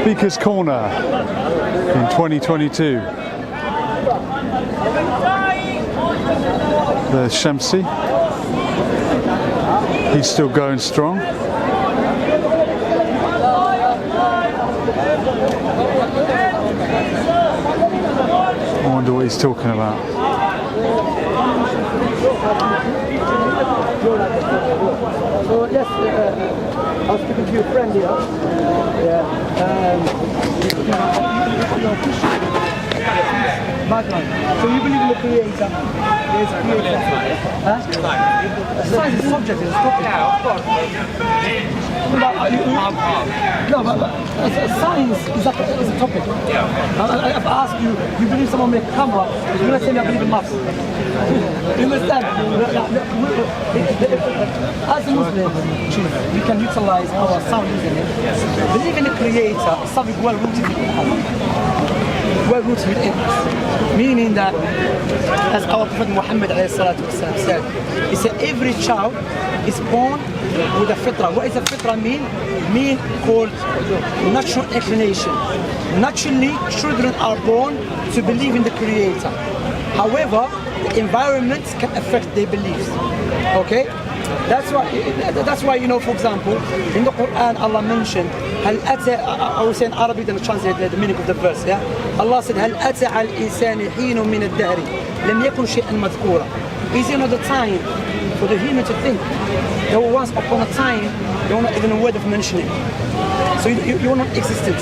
Speaker's Corner in 2022. There's Shamsi. He's still going strong. I wonder what he's talking about. So yes, I was speaking to your friend here. Yeah. Background. So you believe in the creator? There's a creator. Huh? Science is subject, it's a topic. Yeah, of course. No, but science is a topic. Yeah. I've asked you, you believe someone make a camera, you're going to tell me I believe in maths. You understand? As a Muslim, we can utilize our sound using it. Believe in the creator is something well rooted in Allah. Well rooted within us. Meaning that, as our Prophet Muhammad said, he said every child is born with a fitra. What does a fitra mean? Mean called natural inclination. Naturally, children are born to believe in the creator. However, the environment can affect their beliefs. Okay? That's why, you know, for example, in the Quran, Allah mentioned, I will say in Arabic, then translate the meaning of the verse. Yeah? Allah said, هل أتى على الإنسان حين من الدهر لم يكن شيئا مذكورا. Is there not the time for the human to think? There was once upon a time, there was not even a word of mentioning. So you are not existent.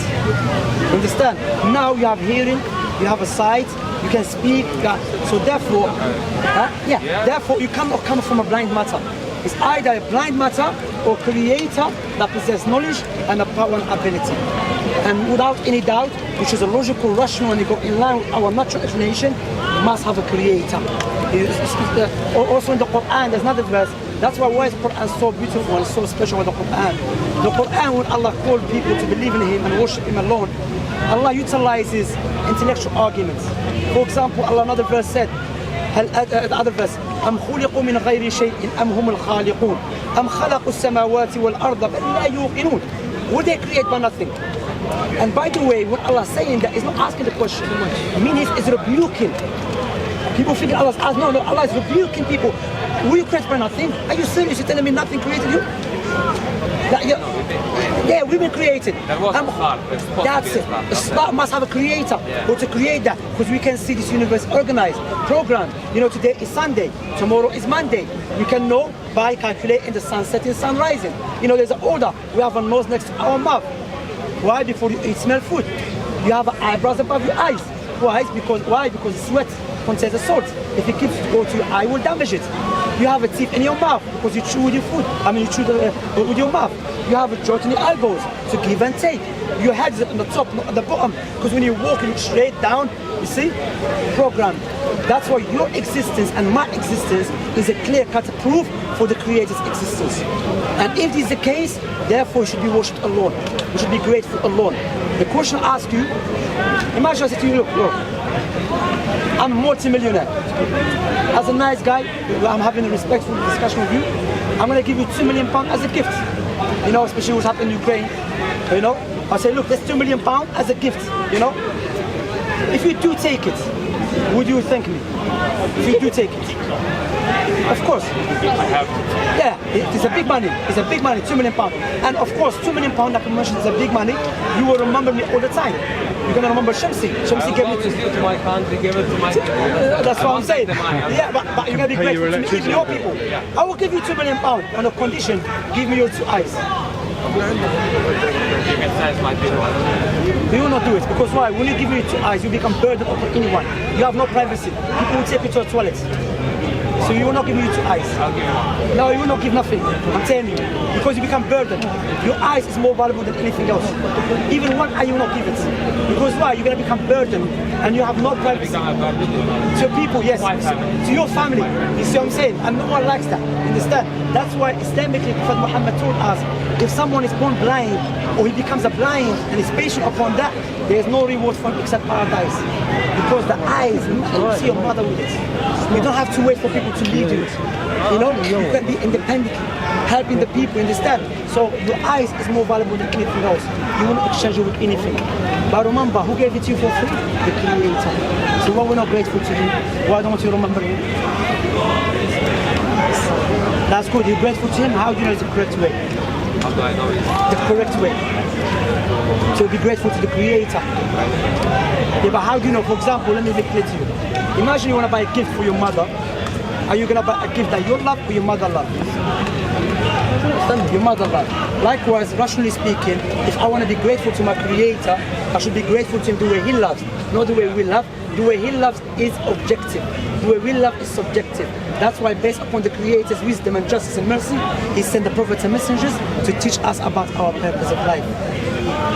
You understand? Now you have hearing, you have a sight, you can speak. So therefore, therefore you cannot come from a blind matter. It's either a blind matter or creator that possesses knowledge and a power and ability. And without any doubt, which is a logical, rational, and you go in line with our natural explanation, must have a creator. Also in the Quran, there's another verse. That's why is the Quran so beautiful and so special with the Quran. The Quran, when Allah called people to believe in Him and worship Him alone, Allah utilizes intellectual arguments. For example, Allah another verse said, the other verse, أم خلقوا من غير شيء أم هم الخالقون أم خلقوا السماوات والأرض بل لا يوقنون. Would they create by nothing? And by the way, what Allah is saying that is not asking the question. Meaning is rebuking. People think Allah is asking. No, Allah is rebuking people. Will you create by nothing? Are you serious? You're telling me nothing created you? Yeah, we've been created. That was the start. That's it. The start must have a creator or to create that, because we can see this universe organized, programmed. You know, today is Sunday, tomorrow is Monday. You can know by calculating the sun setting, sun rising. You know, there's an order. We have a nose next to our mouth. Why? Before you eat, smell food. You have eyebrows above your eyes. Why? Because sweat contains a salt. If it keeps go to your eye, will damage it. You have a teeth in your mouth because you chew with your food. You chew with your mouth. You have a joint in your elbows to give and take. Your head is on the top, not at the bottom, because when you walk, you look straight down. You see, programmed. That's why your existence and my existence is a clear-cut proof for the Creator's existence. And if this is the case, therefore, you should be worshipped alone. You should be grateful alone. The question I ask you: imagine I say to you, look, I'm a multi-millionaire. As a nice guy, I'm having a respectful discussion with you. I'm going to give you £2 million as a gift. You know, especially what's happening in Ukraine. You know, I say, look, that's £2 million as a gift. You know, if you do take it, would you thank me? If you do take it, of course. I have to. Yeah, it's a big money. It's a big money, £2 million. And of course, £2 million, like I mentioned, is a big money. You will remember me all the time. You're gonna remember Shamsi. Shamsi gave it to my country, give it to my people. That's what I'm saying. Yeah, but you're gonna be grateful to me, even your people. I will give you £2 million on a condition: give me your 2 eyes. You can sense my people. You will not do it, because why? When you give me 2 eyes, you become burden upon anyone. You have no privacy. People will take you to a toilet. So you will not give me 2 eyes. I'll give you one. No, you will not give nothing. I'm telling you. Because you become burden. Your eyes is more valuable than anything else. Even 1 eye you will not give it. Because why? You're going to become burden and you have no privacy. To people, yes. To your family. You see what I'm saying? And no one likes that. Understand? That's why Islamically Prophet Muhammad told us, if someone is born blind or he becomes a blind and is patient upon that, there is no reward for him except paradise. Because the eyes, you see your mother with it. You don't have to wait for people to lead you. You know, you can be independent. helping the people, understand? So your eyes is more valuable than anything else. You won't exchange it with anything. But remember, who gave it to you for free? The Creator. So why we're not grateful to Him? Why don't you remember Him? That's good. You're grateful to Him. How do you know it's the correct way? How do I know it? The correct way. So be grateful to the Creator. Yeah, but how do you know? For example, let me make it clear to you. Imagine you want to buy a gift for your mother. Are you going to buy a gift that you love or your mother loves? Your mother loves. Likewise, rationally speaking, if I want to be grateful to my Creator, I should be grateful to Him the way He loves, not the way we love. The way He loves is objective. The way we love is subjective. That's why, based upon the Creator's wisdom and justice and mercy, He sent the prophets and messengers to teach us about our purpose of life.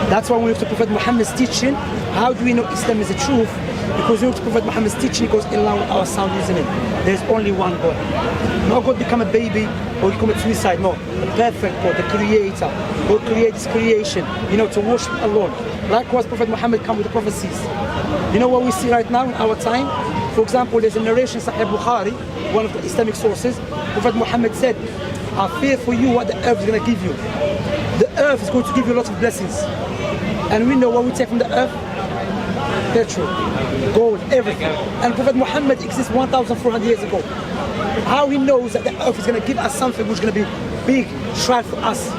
That's why we look to Prophet Muhammad's teaching. How do we know Islam is the truth? Because we look to Prophet Muhammad's teaching, it goes in line with our sound reasoning. There's only one God. No God become a baby or you commit suicide. No, the perfect God, the Creator, who created this creation, to worship alone. Likewise, Prophet Muhammad come with the prophecies. You know what we see right now in our time? For example, there's a narration, Sahih Bukhari, one of the Islamic sources. Prophet Muhammad said, I fear for you what the earth is going to give you. The earth is going to give you lots of blessings. And we know what we take from the earth? Petrol, gold, everything. And Prophet Muhammad exists 1,400 years ago. How he knows that the earth is going to give us something which is going to be big, trial for us?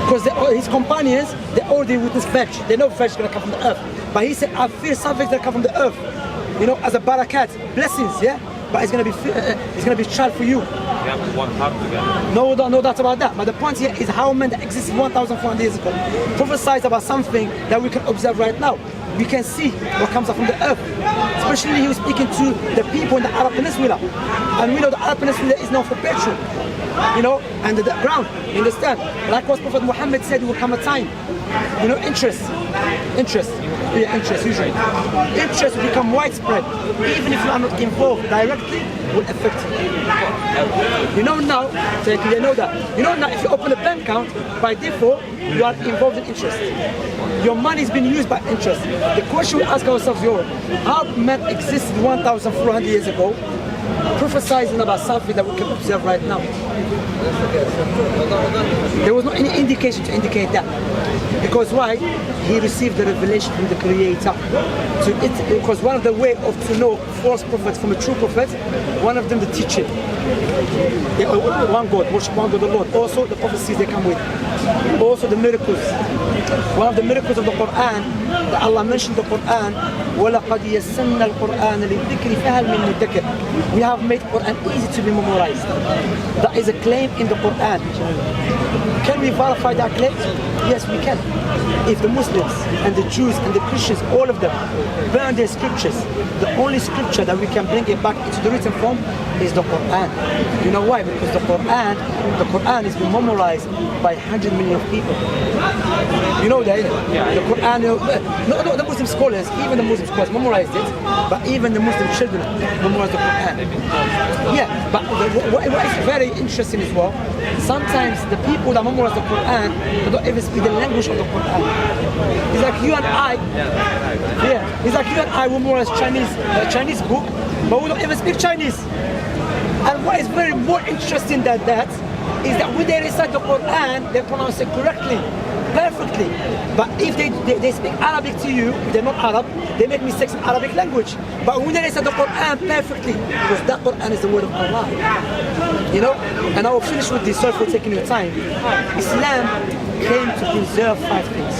Because his companions, they already witnessed fetch. They know fetch is going to come from the earth. But he said, I fear something's going to come from the earth. As a barakat, blessings, yeah? But it's going to be trial for you. You have to work hard together. No doubt about that. But the point here is how men that existed 1,400 years ago prophesied about something that we can observe right now. We can see what comes up from the earth. Especially he was speaking to the people in the Arab Peninsula. And we know the Arab Peninsula is known for petrol, and the ground, you understand? Likewise, Prophet Muhammad said there will come a time, interest usually. Interest will become widespread, even if you are not involved directly, will affect you. Now, so you know that. Now, if you open a bank account, by default, you are involved in interest. Your money is being used by interest. The question we ask ourselves is, how men existed 1,400 years ago, prophesizing about something that we can observe right now? There was no any indication to indicate that. Because why? He received the revelation from the Creator. Because one of the way to know false prophets from a true prophet, one of them the teaching. One God, worship one God the Lord. Also the prophecies they come with. Also the miracles. One of the miracles of the Quran, that Allah mentioned the Quran, وَلَقَدْ يَسَّنَّا الْقُرْآنَ لِلذِّكْرِ فَهَلْ مِن مُدَّكِرٍ. We have made Quran easy to be memorized. That is a claim in the Quran. Can we verify that claim? Yes, we can. If the Muslims and the Jews and the Christians, all of them, burn their scriptures, the only scripture that we can bring it back into the written form is the Quran. You know why? Because the Quran has been memorized by 100 million people. You know that? The Quran, no, the Muslim scholars, even the Muslim scholars memorized it, but even the Muslim children memorized the Quran. Yeah, but what is very interesting as well, sometimes the people that memorize the Quran, they don't even speak the language of the Quran. It's like you and I, it's like you and I will memorize Chinese book, but we don't even speak Chinese. And what is very more interesting than that is that when they recite the Quran, they pronounce it correctly, perfectly. But if they speak Arabic to you, if they're not Arab, they make mistakes in Arabic language. But when they recite the Quran perfectly, because that Quran is the word of Allah. And I will finish with this, sorry for taking your time. Islam came to preserve 5 things.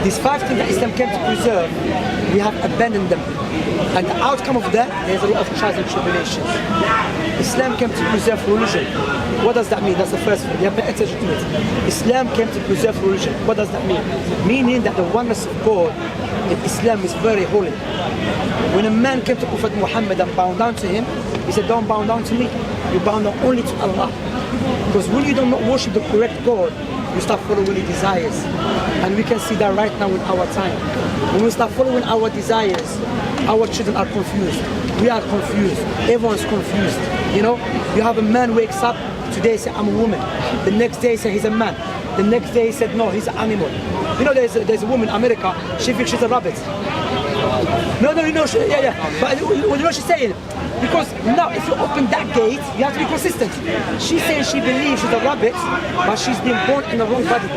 These 5 things that Islam came to preserve, we have abandoned them. And the outcome of that, there's a lot of trials and tribulations. Islam came to preserve religion. What does that mean? That's the first thing. You have to pay attention to it. Islam came to preserve religion. What does that mean? Meaning that the oneness of God in Islam is very holy. When a man came to Prophet Muhammad and bowed down to him, he said, don't bow down to me. You bow down only to Allah. Because when you don't worship the correct God, you start following your desires. And we can see that right now in our time. When we start following our desires, our children are confused. We are confused. Everyone's confused. You have a man wakes up, today say I'm a woman. The next day say he's a man. The next day he said no, he's an animal. There's a woman in America, she thinks she's a rabbit. No, but you know what she's saying? Because Because now, if you open that gate, you have to be consistent. She's saying she believes she's a rabbit, but she's been born in the wrong body.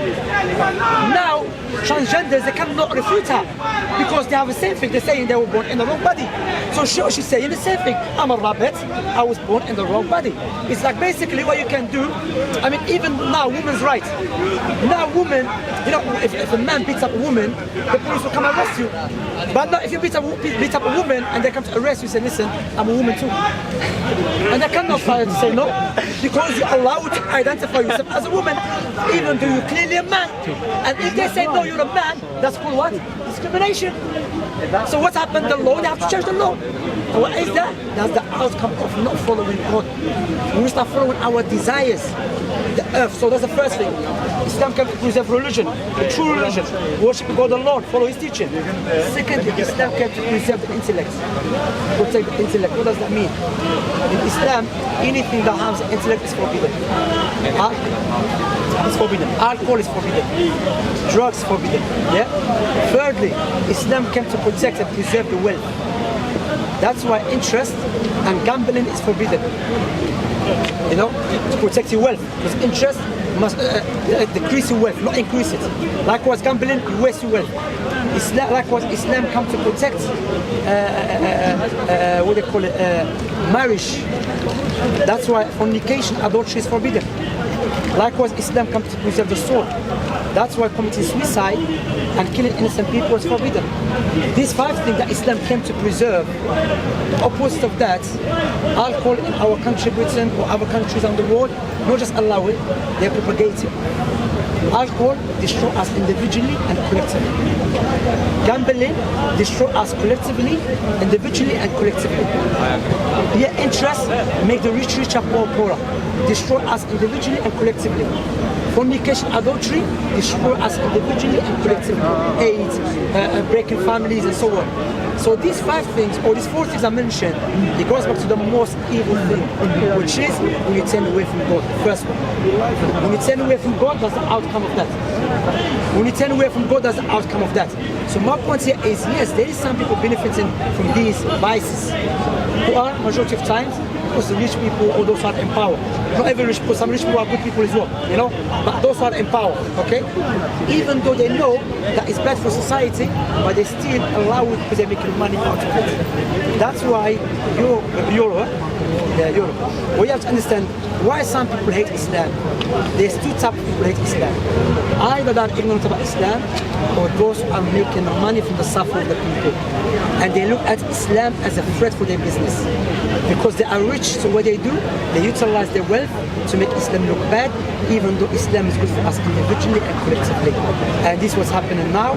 Now, transgenders, they cannot refute her because they have the same thing. They're saying they were born in the wrong body. So she's saying the same thing. I'm a rabbit. I was born in the wrong body. It's like basically what you can do. I mean, even now, women's rights. Now, women, you know, if a man beats up a woman, the police will come and arrest you. But now, if you beat up a woman and they come to arrest you, say, listen, I'm a woman too. And they cannot say no because you're allowed to identify yourself as a woman, even though you're clearly a man. And if they say no, you're a man, that's called what? Discrimination. So what happened? The law, they have to change the law. And what is that? That's the outcome of not following God. When we start following our desires, the earth. So that's the first thing. Islam can preserve religion, the true religion. Worship God the Lord, follow His teaching. Secondly, Islam can preserve the intellect. Protect the intellect. What does that mean? In Islam, anything that harms the intellect is forbidden. It's forbidden. Alcohol is forbidden. Drugs is forbidden. Yeah. Thirdly, Islam came to protect and preserve the wealth. That's why interest and gambling is forbidden. You know, to protect your wealth. Because interest must decrease your wealth, not increase it. Likewise, gambling, you waste your wealth. Likewise, Islam comes to protect what they call it, marriage. That's why fornication, adultery is forbidden. Likewise, Islam comes to preserve the soul. That's why committing suicide and killing innocent people is forbidden. These 5 things that Islam came to preserve, the opposite of that, alcohol in our country, Britain, or other countries around the world, not just allow it, they propagate it. Alcohol destroys us individually and collectively. Gambling destroys us collectively, individually and collectively. Yeah, interest make the rich richer, poor poorer. Destroy us individually and collectively. Fornication, adultery destroy us individually and collectively. AIDS, breaking families and so on. So these 5 things, or these 4 things I mentioned, it goes back to the most evil thing, which is when you turn away from God. First one. When you turn away from God, that's the outcome of that. When you turn away from God, that's the outcome of that. So my point here is, yes, there is some people benefiting from these vices, who are, majority of times, because the rich people or those who are in power. Not every rich people, some rich people are good people as well, you know, but those who are in power, okay? Even though they know that it's bad for society, but they still allow it because they're making money out of it. That's why Europe, we have to understand why some people hate Islam. There's 2 types of people hate Islam. Either they're ignorant about Islam, or those who are making money from the suffering of the people. And they look at Islam as a threat for their business. Because they are rich, so what they do, they utilize their wealth to make Islam look bad, even though Islam is good for us individually and collectively. And this is what's happening now.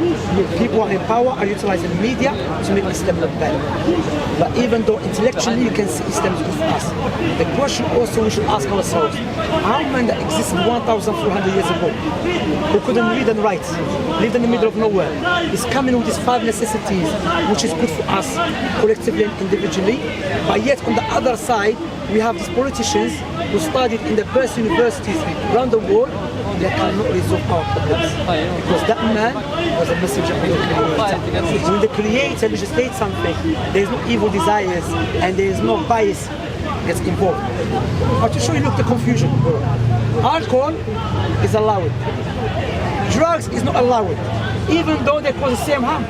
People who are in power are utilizing media to make Islam look bad. But even though intellectually you can see Islam is good for us. The question also we should ask ourselves, how many that existed 1,400 years ago, who couldn't read and write, lived in the middle of nowhere, is coming with these 5 necessities, which is good for us collectively and individually, but yet on the other side, we have these politicians who studied in the best universities around the world, they cannot resolve our problems. Because that man was a messenger of the Creator. When the Creator legislates something, there is no evil desires and there is no bias gets involved. But to show you, look, the confusion. Alcohol is allowed. Drugs is not allowed, even though they cause the same harm.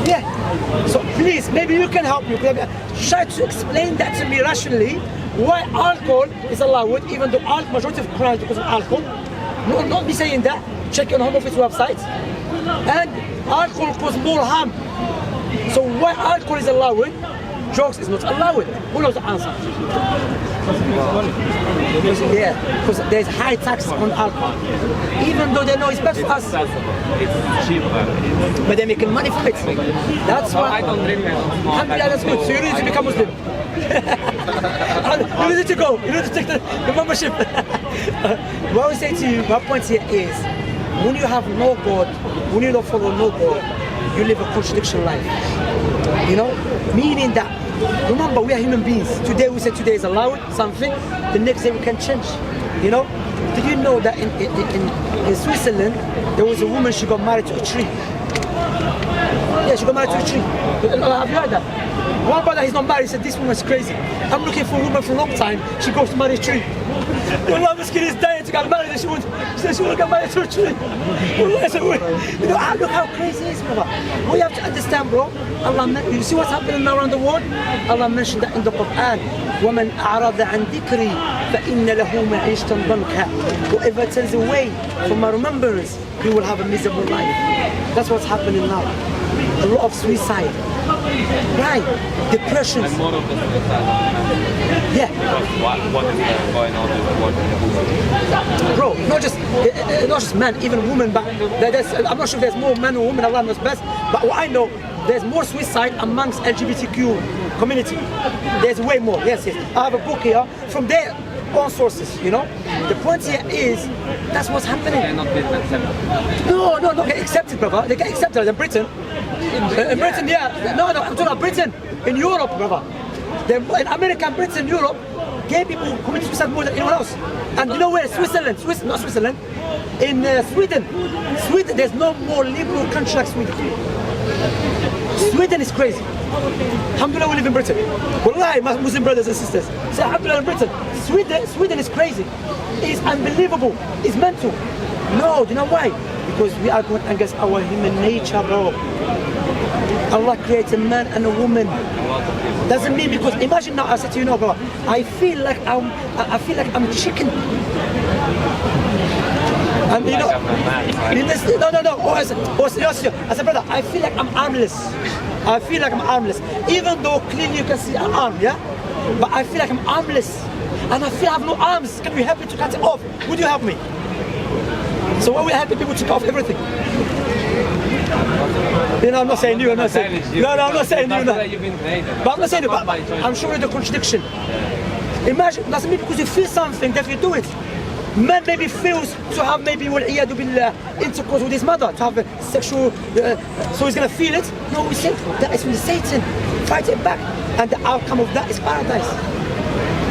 Yeah. So please, maybe you can help me. Try to explain that to me rationally. Why alcohol is allowed, even though majority of crimes because of alcohol. No, not be saying that. Check on Home Office website. And alcohol causes more harm. So why alcohol is allowed, drugs is not allowed? Who knows the answer? Yeah, because there's high taxes on alcohol. Even though they know it's bad for us. It's cheaper. But they're making money from it. That's why. I don't drink it. Alhamdulillah, that's good. So you need to become Muslim. You need to go. You need to take the membership. What I would say to you, my point here is, when you have no God, when you don't follow no God, you live a contradiction life. You know? Meaning that, remember, we are human beings. Today we say today is allowed something, the next day we can change. You know? Did you know that in Switzerland, there was a woman, she got married to a tree? Yeah, she got married to a tree. Have you heard that? One brother, he's not married, he said, this woman's crazy. I'm looking for a woman for a long time. She goes to marry a tree. Wallah, Miskin is dying to get married and she said she won't get married to a tree. Wallah, I said, you know, look how crazy it is, brother. What you have to understand, bro, you see what's happening now around the world? Allah mentioned that in the Quran. وَمَنْ أَعْرَضَ عَنْ ذِكْرِي فَإِنَّ لَهُ مَعِيشَةً ضَنْكًا. Whoever turns away from my remembrance, he will have a miserable life. That's what's happening now. A lot of suicide. Right? Depression. And more of the suicide. Yeah. Because what is going on with the world in the movie? Bro, not just men, even women, but I'm not sure if there's more men or women, Allah knows best, but what I know, there's more suicide amongst LGBTQ community. There's way more, yes. I have a book here, from their own sources, you know. The point here is, that's what's happening. They're not being accepted. No, get accepted, brother. They get accepted in Britain. In Britain, yeah. No, I'm talking about Britain. In Europe, brother. In America, Britain, Europe, gay people commit suicide more than anyone else. And you know where? Switzerland. Not Switzerland. In Sweden. Sweden, there's no more liberal country like Sweden. Sweden is crazy. Alhamdulillah, we live in Britain. Wallahi, my Muslim brothers and sisters. Say Alhamdulillah in Britain. Sweden is crazy. It's unbelievable. It's mental. No, do you know why? Because we are going against our human nature, bro. Allah created a man and a woman. Doesn't mean, because imagine now I said to you, no, bro, I feel like I'm chicken. And you know, no. I said, brother, I feel like I'm armless. Even though clearly you can see an arm, yeah? But I feel like I'm armless. And I feel I have no arms. Can you help me to cut it off? Would you help me? So when we help people to cut off everything. You know, I'm not saying you, I'm not saying you. No, I'm not saying you. But I'm not saying you, but I'm showing you the contradiction. Imagine, doesn't mean because you feel something that you do it. Man maybe feels to have maybe intercourse with his mother, to have a sexual, so he's going to feel it. No, we say that is from Satan. Fight it back. And the outcome of that is paradise.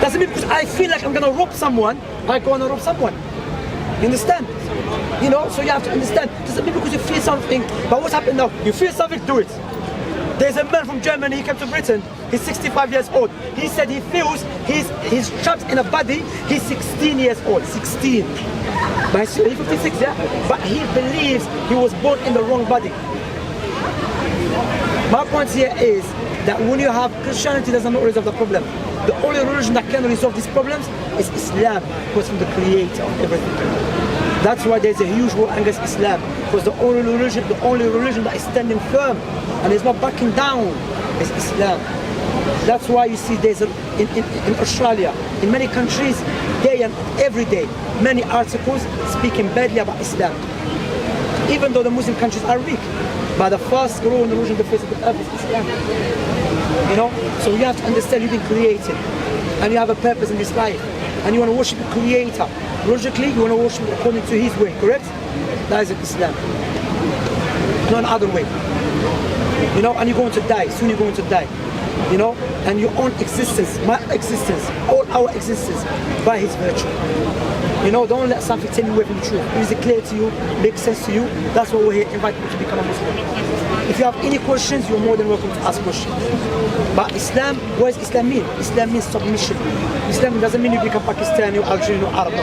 Doesn't mean because I feel like I'm going to rob someone, I go and rob someone. You understand? You know, so you have to understand. Doesn't mean because you feel something, but what's happening now? You feel something, do it. There's a man from Germany, he came to Britain, he's 65 years old. He said he feels he's trapped in a body, he's 16 years old, 16. But he's 56, yeah? But he believes he was born in the wrong body. My point here is that when you have Christianity, does not resolve the problem. The only religion that can resolve these problems is Islam, because from the creator of everything. That's why there's a huge war against Islam, because the only religion that is standing firm and is not backing down is Islam. That's why you see there's in Australia, in many countries, day and every day, many articles speaking badly about Islam. Even though the Muslim countries are weak, but the fast growing religion on the face of the earth is Islam. You know, so you have to understand you've been created, and you have a purpose in this life, and you want to worship the Creator. Logically, you want to worship according to His way, correct? That is Islam. Not another way. You know, and you're going to die. Soon you're going to die. You know, and your own existence, my existence, all our existence, by His virtue. You know, don't let something take you away from the truth. Is it clear to you? Makes sense to you? That's why we're here, invite you to become a Muslim. If you have any questions, you're more than welcome to ask questions. But Islam, what does Islam mean? Islam means submission. Islam doesn't mean you become Pakistani or Algerian or Arab.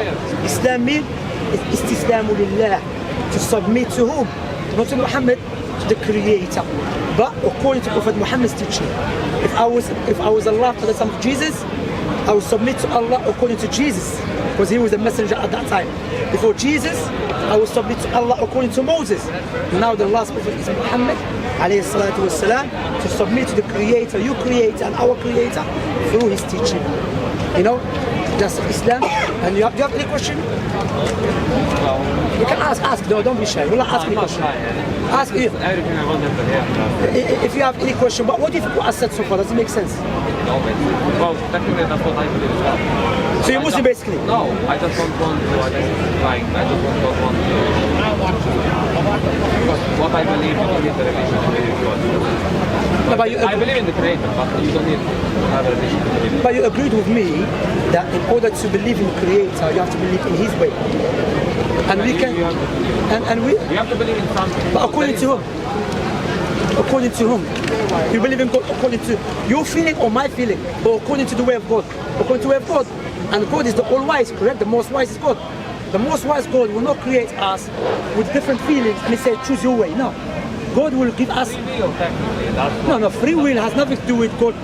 Islam means istislamu lillah, to submit to whom? Not to Muhammad, to the Creator. But according to Prophet Muhammad's teaching, if I was Allah at the time of Jesus, I would submit to Allah according to Jesus, because he was the messenger at that time. Before Jesus, I would submit to Allah according to Moses. Now the last prophet is Muhammad, alayhi salatu wasalam, to submit to the Creator, your Creator and our Creator, through his teaching. You know, that's Islam. And do you have any question? You can ask. No, don't be shy. We'll ask any question. Ask you. Everything I wanted to hear. If you have any question, but what do you think what I said so far? Does it make sense? No, well, technically that's what I believe as well. So you're Muslim basically? No, I just don't want to identify. I just don't want to. Because what I believe, you don't need the relationship with God. No, but I believe in the Creator, but you don't need to have a relationship with Him. But you agreed with me that in order to believe in the Creator, you have to believe in His way. And we can, and we. You have to believe in something. But according to whom? according to whom? You believe in God according to your feeling or my feeling, or according to the way of God? According to the way of God. And God is the all-wise, correct? The most wise is God. The most wise God will not create us with different feelings and he say, choose your way. No. God will give us... No, free will has nothing to do with God